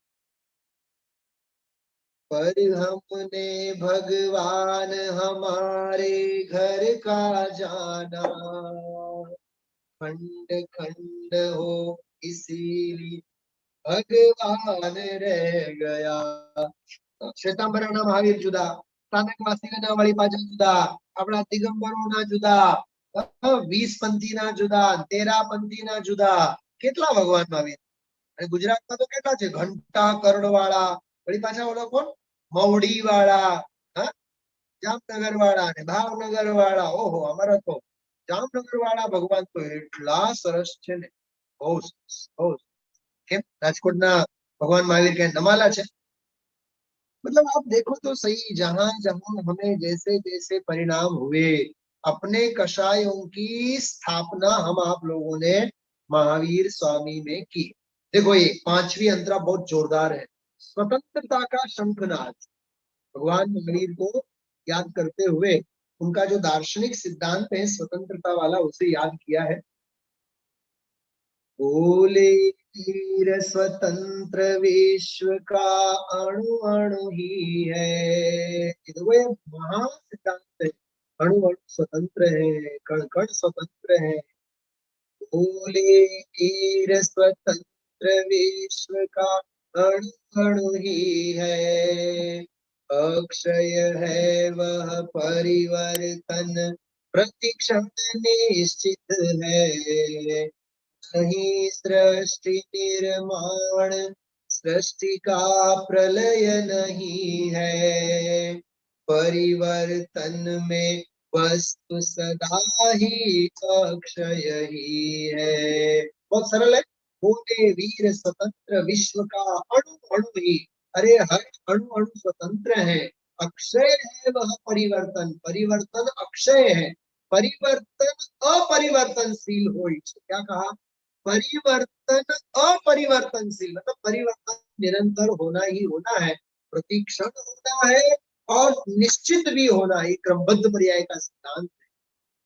पर हमने भगवान हमारे घर का जाना, खंड खंड हो इसीलिए भगवान रह गया। श्वेतांबरना महावीर जुदा, स्थानकवासीना वળી પાછા જુદા, આપણા દિગંબરોના જુદા, 20 પંથીના જુદા, 13 પંથીના જુદા, કેટલા ભગવાન महावीर। અને ગુજરાતમાં તો કેટલા છે, ઘંટા કરડવાળા, વળી પાછા ઓલો કોણ, મવડી વાળા, હા, જામનગર વાળા અને ભાવનગર વાળા। ઓહો, અમારા તો જામનગર વાળા ભગવાન તો એટલા સરસ છે ને, બહુ સરસ, બહુ। કેમ રાજકોટના ભગવાન महावीर क्या नमाला છે? मतलब आप देखो तो सही, जहां जहां हमें जैसे जैसे परिणाम हुए, अपने कषायों की स्थापना हम आप लोगों ने महावीर स्वामी में की। देखो ये 5वीं अंतरा बहुत जोरदार है, स्वतंत्रता का शंखनाद। भगवान महावीर को याद करते हुए उनका जो दार्शनिक सिद्धांत है स्वतंत्रता वाला, उसे याद किया है। बोले तीर स्वतंत्र विश्व का अणु अणु ही है। वो महान सिद्धांत है, अणु अणु स्वतंत्र है, कण कण स्वतंत्र है। बोले तीर स्वतंत्र समग्र विश्व का अणु अणु ही है। अक्षय है वह परिवर्तन प्रतिक्षण निश्चित है। नहीं सृष्टि निर्माण सृष्टि का प्रलय नहीं है। परिवर्तन में वस्तु सदा ही अक्षय ही है। बहुत सरल है। बोले वीर स्वतंत्र विश्व का अणु अणु ही। अरे हर अणु अणु स्वतंत्र है। अक्षय है वह परिवर्तन, परिवर्तन अक्षय है। परिवर्तन अपरिवर्तनशील हो। क्या कहा? परिवर्तन अपरिवर्तनशील, मतलब परिवर्तन निरंतर होना ही होना है, प्रतिक्षण होना है और निश्चित भी होना है। क्रमबद्ध पर्याय का सिद्धांत है।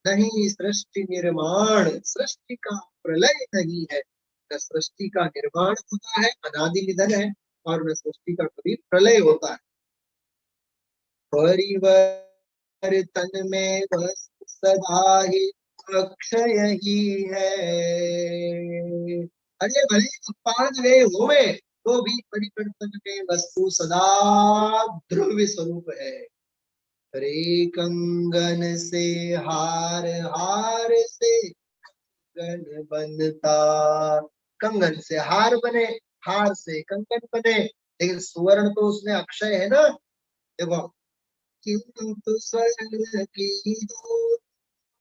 नहीं सृष्टि निर्माण सृष्टि का प्रलय नहीं है। न सृष्टि का निर्माण होता है, अनादि निधन है, और न सृष्टि का कभी प्रलय होता है। परिवर्तन में वस्तु सदा ही अक्षय ही है। अरे भले उत्पाद वे होवे तो भी परिवर्तन में वस्तु सदा ध्रुव स्वरूप है। अरे कंगन से हार, हार से कंगन बनता। कंगन से हार बने, हार से कंगन बने, लेकिन सुवर्ण तो उसमें अक्षय है ना। देखो, किंतु स्वर्ण की दूत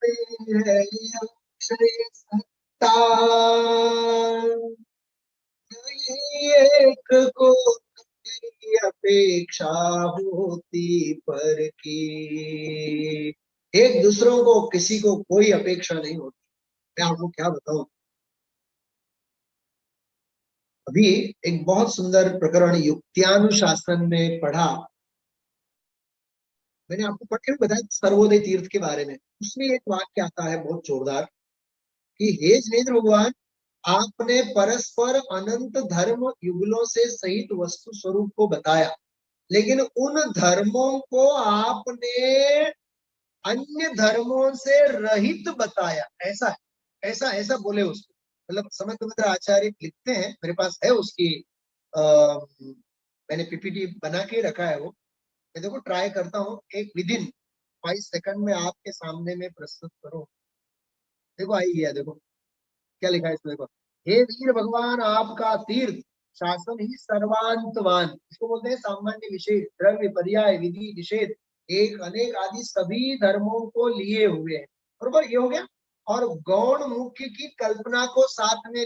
है अक्षय सत्ता। नहीं एक को अपेक्षा होती पर की। एक दूसरों को किसी को कोई अपेक्षा नहीं होती। मैं आपको क्या बताऊं, अभी एक बहुत सुंदर प्रकरण युक्त्यानुशासन में पढ़ा। मैंने आपको पढ़ के बताया सर्वोदय तीर्थ के बारे में। उसमें एक वाक्य आता है बहुत जोरदार कि हे जिनेंद्र भगवान, आपने परस्पर अनंत धर्म युगलों से सहित वस्तु स्वरूप को बताया, लेकिन उन धर्मों को आपने अन्य धर्मों से रहित बताया। ऐसा है, ऐसा ऐसा बोले उसको। मतलब समग्र आचार्य लिखते हैं, मेरे पास है उसकी मैंने पीपीटी बना के रखा है वो। मैं देखो ट्राई करता हूँ एक विदिन 5 सेकंड में आपके सामने में प्रस्तुत करूं। देखो आई गया, देखो क्या लिखा है इसमें। देखो, हे वीर भगवान, आपका तीर्थ शासन ही सर्वांतवान, इसको बोलते हैं सामान्य विशेष, द्रव्य पर्याय विधि निषेध एक अनेक आदि सभी धर्मों को लिए हुए है। बरोबर, ये हो गया। और गौण मुख्य की कल्पना को साथ में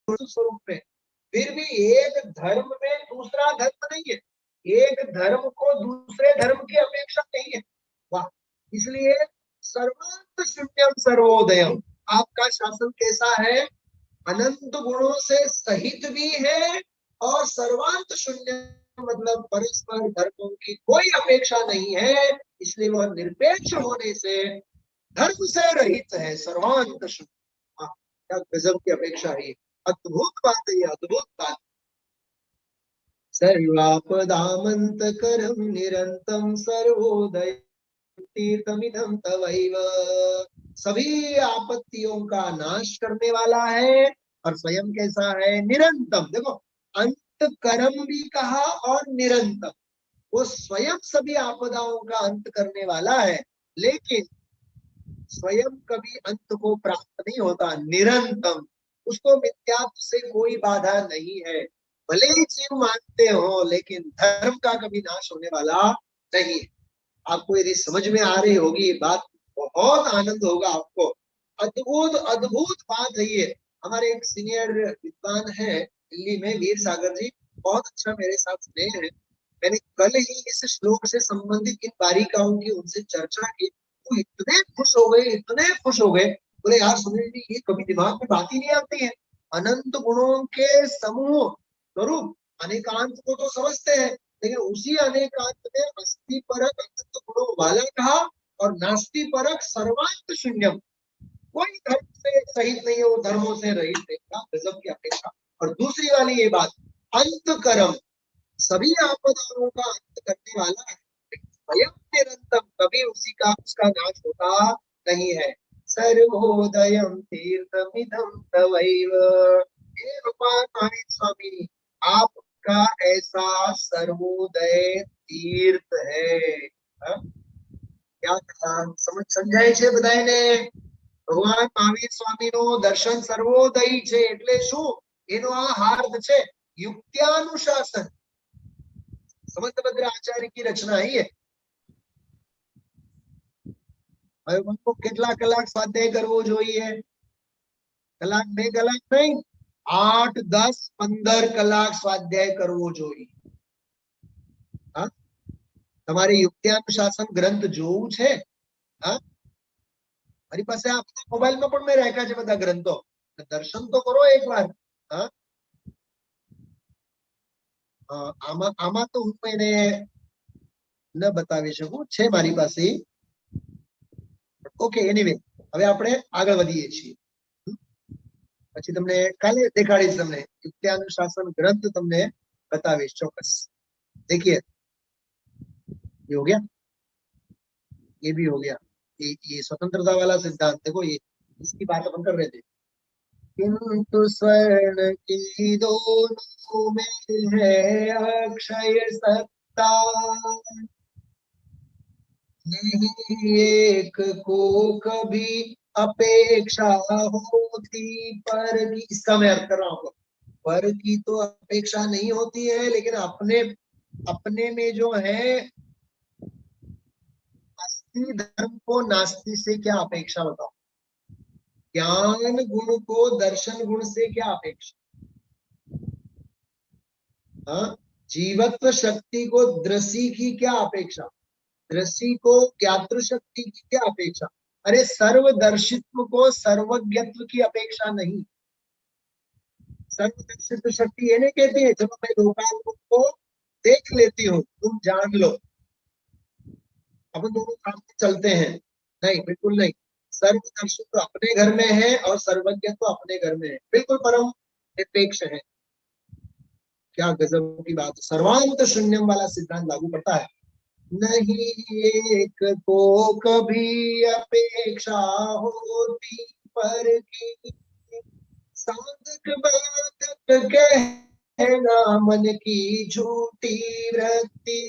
स्वरूप में, फिर भी एक धर्म में दूसरा धर्म नहीं है, एक धर्म को दूसरे धर्म की अपेक्षा नहीं है। वाह! इसलिए सर्वांत शून्यम सर्वोदयम, आपका शासन कैसा है? अनंत गुणों से सहित भी है और सर्वांत शून्य, मतलब परस्पर धर्मों की कोई अपेक्षा नहीं है। इसलिए वह निरपेक्ष होने से धर्म से रहित है, सर्वांत शून्य। क्या गजब की अपेक्षा है! अद्भुत बात है, अद्भुत बात। सर्वापदामन्तकरं निरंतम सर्वोदय तीर्थमिदं तवैव। सभी आपत्तियों का नाश करने वाला है और स्वयं कैसा है? निरंतम। देखो, अंतकरम भी कहा और निरंतम। वो स्वयं सभी आपदाओं का अंत करने वाला है, लेकिन स्वयं कभी अंत को प्राप्त नहीं होता। निरंतम, उसको मिथ्यात्व से कोई बाधा नहीं है। भले ही जीव मानते हो, लेकिन धर्म का कभी नाश होने वाला नहीं। आपको यदि समझ में आ रही होगी ये बात, बहुत आनंद होगा आपको। अद्भुत अद्भुत बात है ये। हमारे एक सीनियर विद्वान है दिल्ली में, वीर सागर जी, बहुत अच्छा मेरे साथ स्नेह है। मैंने कल ही इस श्लोक से संबंधित इन बारीकाओं की उनसे चर्चा की, तो इतने खुश हो गए, इतने खुश हो गए। बोले यार सुनील जी, ये कभी दिमाग में बात ही नहीं आती है। अनंत गुणों के समूह स्वरूप अनेकांत को तो समझते हैं, लेकिन उसी अनेकांत में अस्थि परक अनंत गुणों वाला कहा और नास्ति परक सर्वांत शून्यम, कोई धर्म से सहित नहीं है, वो धर्मों से रहित है। क्या गजब की अपेक्षा। और दूसरी वाली ये बात, अंत कर्म, सभी आपदाओं का अंत करने वाला है, स्वयं निरंतम, कभी उसका नाश होता नहीं है। सर्वोदयम तीर्थमिदं तवैव, हे भगवान महावीर स्वामी, आपका ऐसा सर्वोदय तीर्थ है। हाँ? क्या कहा, समझाए છે બધાને? ભગવાન મહાવીર સ્વામીનો દર્શન સર્વોદયી છે એટલે શું? એનો આ હાર્દ છે યુક્ત્યાનુશાસન। સમંતભદ્ર આચાર્ય की रचना ही है। હવે મને કેટલા કલાક સ્વાધ્યાય કરવો જોઈએ? કલાક, 2 કલાક નહીં, 8, 10, 15 કલાક સ્વાધ્યાય કરવો જોઈએ। હા, તમારે યુક્ત્યાનુશાસન ગ્રંથ જોવું છે? હા, મારી પાસે આ મોબાઈલમાં પણ મેં રાખ્યા છે બધા ગ્રંથો, દર્શન તો કરો એકવાર। હા, આમાં તો હું એને ન બતાવી શકું, છે મારી પાસે। ઓકે, એનીવે હવે આપણે આગળ વધીએ છીએ। પછી તમને કાલે દેખાડીશ, તમને યુક્त्यानुशासन ग्रंथ તમને बतावीश ચોક્કસ। देखिए, ये हो गया, ये भी हो गया, ये स्वतंत्रता वाला सिद्धांत देखो, ये इसकी बात अपन कर रहे थे। किंतु स्वर्ण की दोनों में है अक्षय सत्ता, नहीं एक को कभी अपेक्षा होती पर की। इसका मैं अर्थ कर रहा हूँ, पर की तो अपेक्षा नहीं होती है, लेकिन अपने अपने में जो है अस्थि धर्म को नास्ति से क्या अपेक्षा, बताओ? ज्ञान गुण को दर्शन गुण से क्या अपेक्षा? हाँ, जीवत्व शक्ति को दृष्टि की क्या अपेक्षा? दृष्टि को ज्ञातृ शक्ति की क्या अपेक्षा? अरे सर्वदर्शित्व को सर्वज्ञत्व की अपेक्षा नहीं। सर्वदर्शित्व शक्ति ये नहीं कहती है चलो मैं लोकाल को देख लेती हूँ, तुम जान लो, अपन दोनों काम चलते हैं, नहीं, बिल्कुल नहीं। सर्वदर्शित्व अपने घर में है और सर्वज्ञत्व अपने घर में है, बिल्कुल परम निरपेक्ष है। क्या गजब की बात। सर्वांत शून्यम वाला सिद्धांत लागू पड़ता है। नहीं एक को कभी अपेक्षा होती पर की, साधक बाधक कहना मन की झूठी वृत्ति।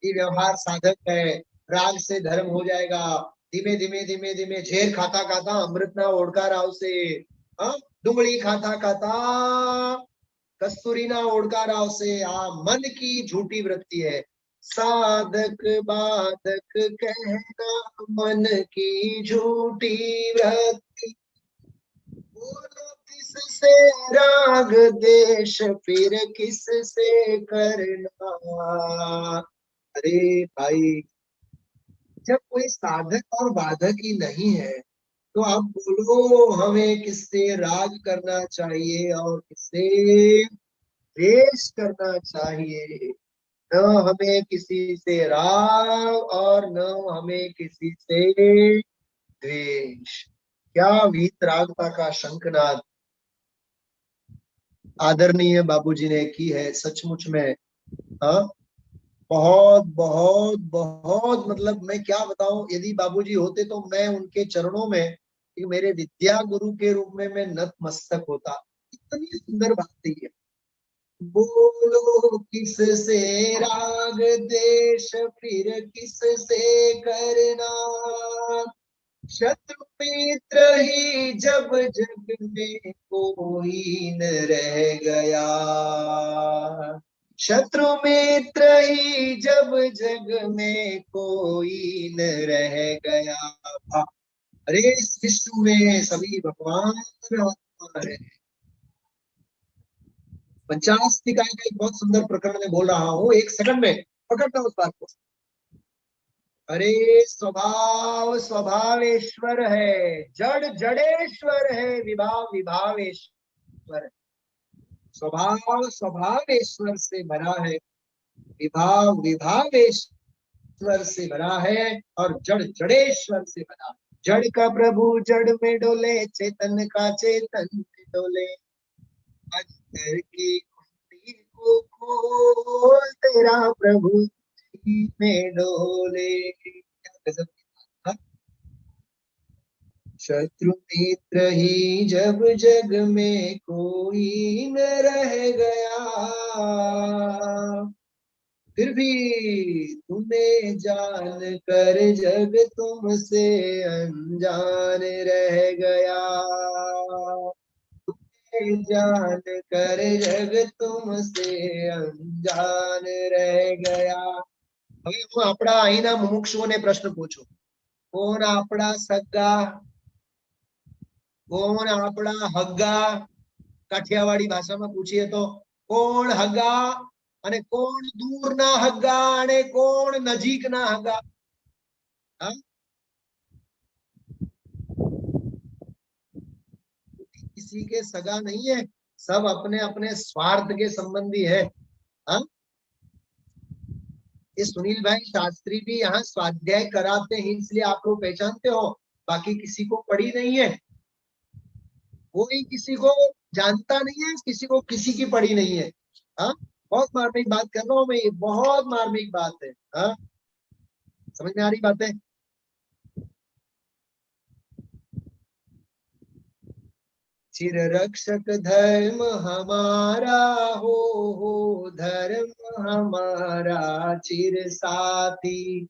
ये व्यवहार साधक है, राग से धर्म हो जाएगा। धीमे धीमे धीमे धीमे झेर खाता खाता अमृत ना ओढ़कार आवशे। हाँ, डुंगળી खाता खाता कस्तूरी ना ओढ़कार आवशे। आ मन की झूठी वृत्ति है। साधक बाधक कहना मन की झूठी वृत्ति, बोलो किससे राग देश फिर किससे करना। अरे भाई, जब कोई साधक और बाधक ही नहीं है तो आप बोलो हमें किससे राग करना चाहिए और किससे द्वेष करना चाहिए। न हमें किसी से राग और न हमें किसी से द्वेष। क्या वीतरागता का शंखनाद आदरणीय बाबूजी ने की है, सचमुच में। हाँ, बहुत बहुत बहुत, मतलब मैं क्या बताऊं, यदि बाबूजी होते तो मैं उनके चरणों में एक मेरे विद्या गुरु के रूप में मैं नतमस्तक होता। इतनी सुंदर बात थी है। बोलो किससे राग देश फिर किससे करना, शत्रु मित्र ही जब जग में कोई न रह गया, शत्रु मित्र ही जब जग में कोई न रह गया। अरे इस विश्व में सभी भगवान आत्मा है। पंचाश निकाय का एक बहुत सुंदर प्रकरण में बोल रहा हूँ, 1 सेकंड में पकड़ता उस बात को। अरे स्वभाव स्वभावेश्वर है, जड़ जड़ेश्वर है, विभाव विभावेश्वर। स्वभाव स्वभावेश्वर से भरा है, विभाव विभावेश्वर से भरा है, और जड़ जड़ेश्वर से भरा है। जड़ का प्रभु जड़ में डोले, चेतन का चेतन में डोले, अंतर की कुंडी को खोल, तेरा प्रभु जी में डोले। गजब की बात है। शत्रु मित्र ही जब जग में कोई न रह गया, फिर भी तुम्हें जान कर जग तुमसे अनजान रह गया, तुम्हें जान कर जग तुमसे अनजान रह गया। હવે હું આપણા અહીંના મુમુક્ષુઓને પ્રશ્ન પૂછું, કોણ આપણા સગા, કોણ આપણા હગા? કાઠિયાવાડી ભાષામાં પૂછીએ તો કોણ હગા અને કોણ દૂરના હગા અને કોણ નજીકના હગા? હા, किसी के सगा नहीं है, सब अपने अपने स्वार्थ के संबंधी है। हाँ, ये सुनील भाई शास्त्री भी यहाँ स्वाध्याय कराते हैं, इसलिए आप लोग पहचानते हो, बाकी किसी को पड़ी नहीं है, कोई किसी को जानता नहीं है, किसी को किसी की पड़ी नहीं है। हाँ, बहुत मार्मिक बात कर रहा हूँ मैं, ये बहुत मार्मिक बात है। हाँ, समझ में आ रही बात है? चिर रक्षक धर्म हमारा हो धर्म हमारा चिर साथी,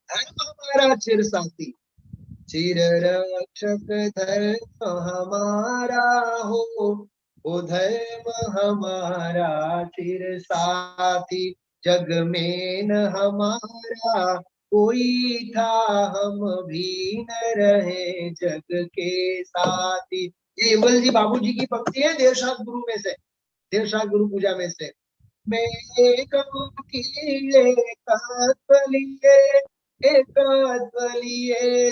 धर्म हमारा चिर साथी। चिर रक्षक धर्म हमारा हो धर्म हमारा चिर साथी, जग में न हमारा कोई था, हम भी न रहे जग के साथी। ये युगल जी बाबू जी की पंक्ति है देवशाद गुरु में से, देवशाद गुरु पूजा में से। मैं एकात्वलिए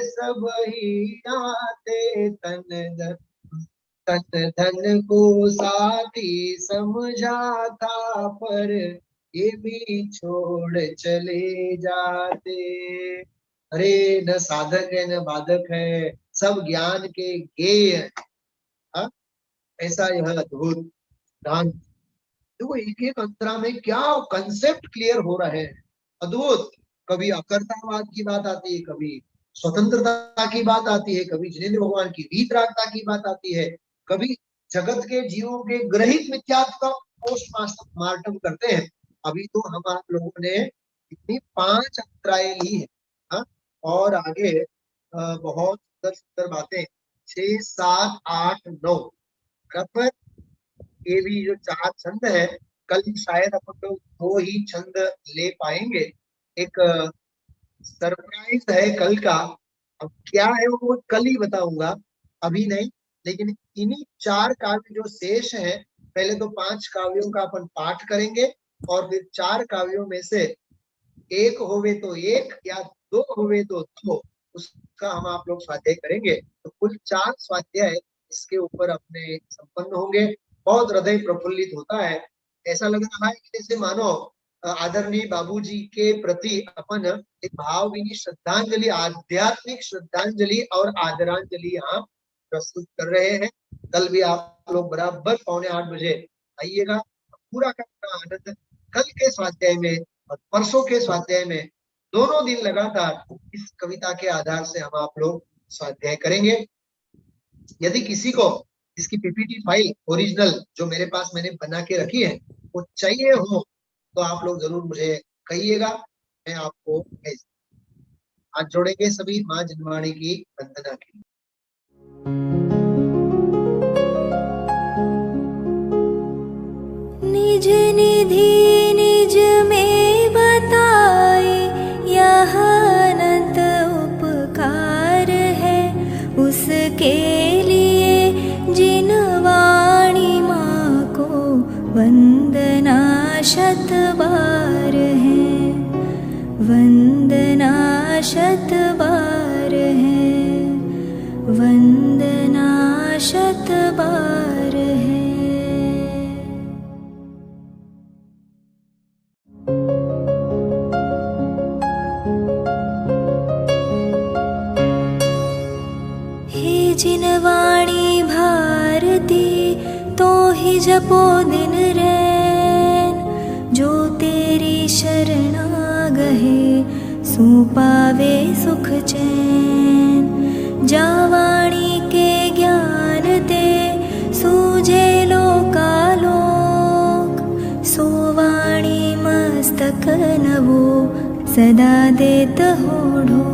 सब ही आते, तन धन को साथी समझा था, पर ये भी छोड़ चले जाते। अरे न साधक है न बाधक है, सब ज्ञान के गेय है। ऐसा यह अद्भुत दान। देखो एक एक अंतरा में क्या कंसेप्ट क्लियर हो रहे हैं, अद्भुत। कभी अकर्तावाद की बात आती है, कभी स्वतंत्रता की बात आती है, कभी जिनेंद्र भगवान की वीतरागता की बात आती है, कभी जगत के जीवों के ग्रहित मिथ्यात्व का पोस्टमार्टम करते हैं। अभी तो हम आप लोगों ने इतनी 5 अंतराएं ली है। हाँ, और आगे बहुत सुंदर सुंदर बातें 6, 7, 8, 9 पर ये भी जो 4 छंद है, कल शायद अपन लोग 2 ही छंद ले पाएंगे। एक सरप्राइज है कल का, अब क्या है वो कल ही बताऊंगा, अभी नहीं। लेकिन इन्हीं 4 काव्य जो शेष हैं, पहले तो 5 काव्यों का अपन पाठ करेंगे, और फिर 4 काव्यों में से 1 होवे तो 1 या 2 होवे तो 2, उसका हम आप लोग स्वाध्याय करेंगे। तो कुल 4 स्वाध्याय इसके ऊपर अपने संपन्न होंगे। बहुत हृदय प्रफुल्लित होता है, ऐसा लग रहा है कि जैसे मानो आदरणीय बाबूजी के प्रति अपन एक भावभीनी श्रद्धांजलि, आध्यात्मिक श्रद्धांजलि और आदरांजलि यहाँ प्रस्तुत कर रहे हैं। कल भी आप लोग बराबर 7:45 बजे आइएगा, पूरा का पूरा आनंद कल के स्वाध्याय में और परसों के स्वाध्याय में, दोनों दिन लगातार इस कविता के आधार से हम आप लोग स्वाध्याय करेंगे। यदि किसी को इसकी पीपीटी फाइल ओरिजिनल जो मेरे पास मैंने बना के रखी है वो चाहिए हो, तो आप लोग जरूर मुझे कहिएगा, मैं आपको भेज। हाथ जोड़ेंगे सभी माँ जनवाणी की वंदना के लिए। निज निधि निज में बताए, यह अनंत उपकार है उसके लिए, जिन वाणी माँ को वंदना शत बार है, वंदना शत बार है, वंदना शत बार है। हे जिनवाणी भारती तो ही जपो दिन रैन, जो तेरी शरणा गहे सो पावे सुख चैन। जावाणी के ज्ञान ते सूझे लोकालोक, सोवाणी मस्तक नवो सदा देत हो ढोक।